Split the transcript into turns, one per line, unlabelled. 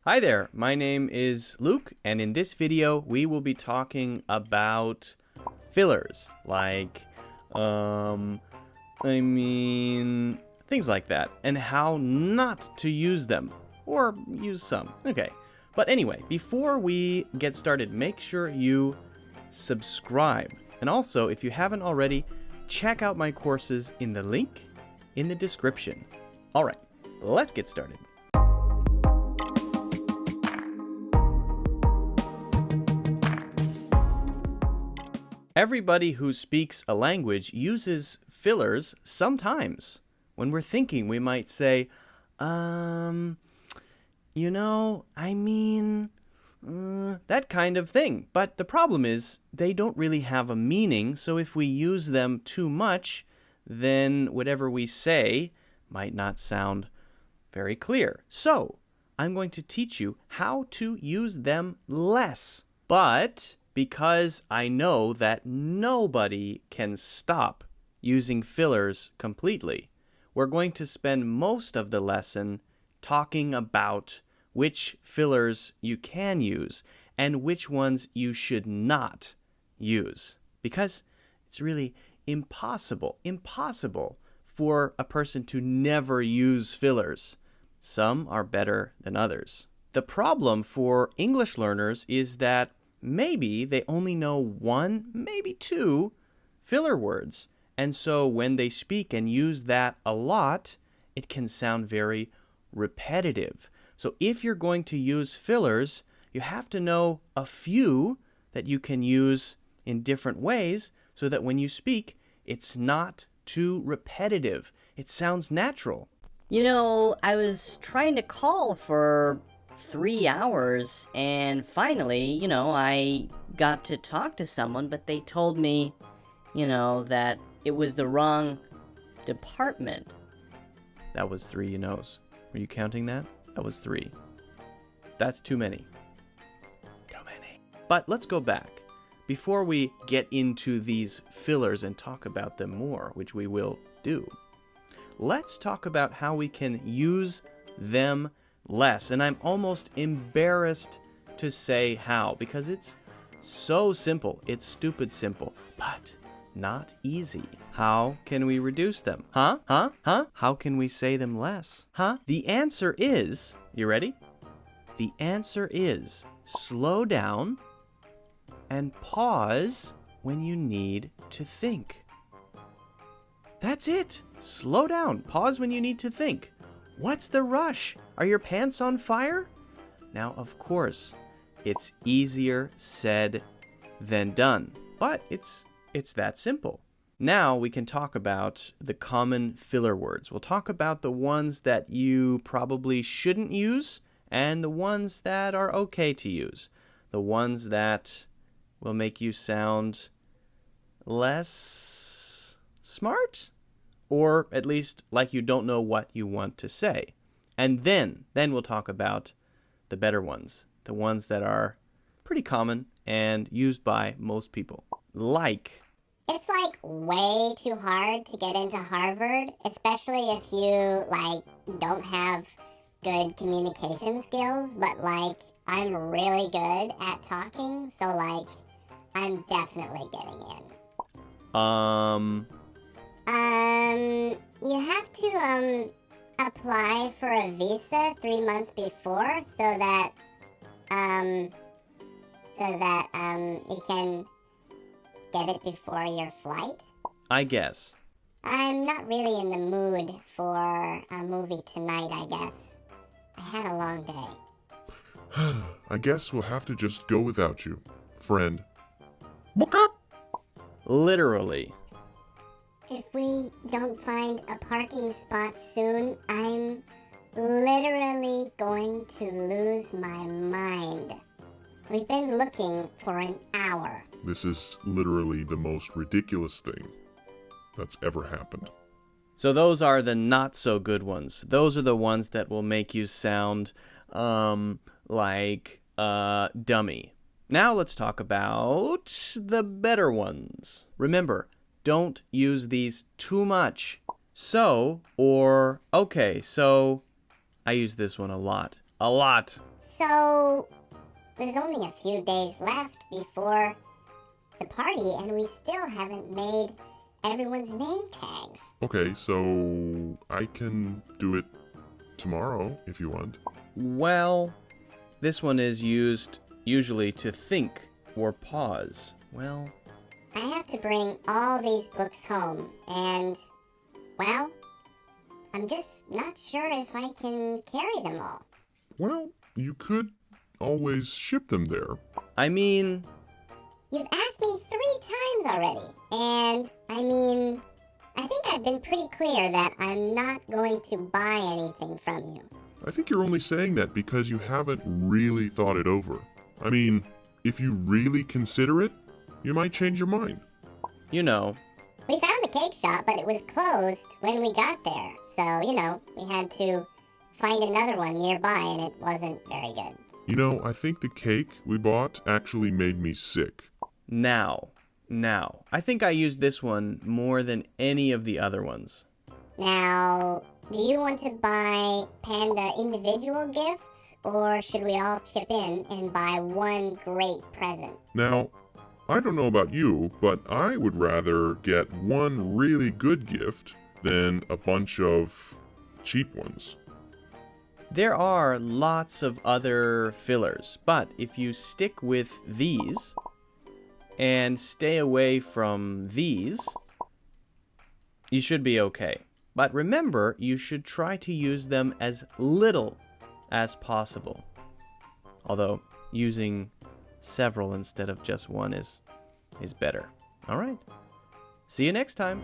Hi there, my name is Luke, and in this video we will be talking about fillers, like, things like that, and how not to use them, or use some. Okay, but anyway, before we get started, make sure you subscribe. And also, if you haven't already, check out my courses in the link in the description. All right, let's get started. Everybody who speaks a language uses fillers sometimes. When we're thinking, we might say, that kind of thing. But the problem is, they don't really have a meaning, so if we use them too much, then whatever we say might not sound very clear. So, I'm going to teach you how to use them less. But because I know that nobody can stop using fillers completely, we're going to spend most of the lesson talking about which fillers you can use and which ones you should not use. Because it's really impossible for a person to never use fillers. Some are better than others. The problem for English learners is that maybe they only know one, maybe two filler words. And so when they speak and use that a lot, it can sound very repetitive. So if you're going to use fillers, you have to know a few that you can use in different ways so that when you speak, it's not too repetitive. It sounds natural.
I was trying to call for 3 hours, and finally, I got to talk to someone, but they told me, that it was the wrong department.
That was 3 knows. Were you counting that? That was 3. That's too many. Too many. But let's go back. Before we get into these fillers and talk about them more, which we will do, let's talk about how we can use them less. And I'm almost embarrassed to say how, because it's so simple. It's stupid simple, but not easy. How can we reduce them? Huh? How can we say them less? The answer is, you ready? The answer is slow down and pause when you need to think. That's it. Slow down. Pause when you need to think. What's the rush? Are your pants on fire? Now, of course, it's easier said than done, but it's that simple. Now we can talk about the common filler words. We'll talk about the ones that you probably shouldn't use and the ones that are okay to use. The ones that will make you sound less smart, or at least like you don't know what you want to say. And then we'll talk about the better ones, the ones that are pretty common and used by most people.
It's way too hard to get into Harvard, especially if you don't have good communication skills, but I'm really good at talking, so I'm definitely getting in. You have to apply for a visa 3 months before so that you can get it before your flight.
I guess.
I'm not really in the mood for a movie tonight, I guess. I had a long day.
I guess we'll have to just go without you, friend.
Literally.
If we don't find a parking spot soon, I'm literally going to lose my mind. We've been looking for an hour.
This is literally the most ridiculous thing that's ever happened.
So those are the not so good ones. Those are the ones that will make you sound like a dummy. Now let's talk about the better ones. Remember, don't use these too much. So I use this one a lot. A lot.
So, there's only a few days left before the party, and we still haven't made everyone's name tags.
Okay, so I can do it tomorrow if you want.
Well, this one is used usually to think or pause. Well,
I have to bring all these books home, and, well, I'm just not sure if I can carry them all.
Well, you could always ship them there.
I mean,
You've asked me 3 times already, and, I think I've been pretty clear that I'm not going to buy anything from you.
I think you're only saying that because you haven't really thought it over. I mean, if you really consider it, you might change your mind.
you know,
We found the cake shop, but it was closed when we got there, so, we had to find another one nearby, and it wasn't very good.
You know, I think the cake we bought actually made me sick.
now. I think I used this one more than any of the other ones.
Now, do you want to buy Panda individual gifts, or should we all chip in and buy one great present?
Now, I don't know about you, but I would rather get one really good gift than a bunch of cheap ones.
There are lots of other fillers, but if you stick with these and stay away from these, you should be okay. But remember, you should try to use them as little as possible. Although using several instead of just one is better. All right. See you next time.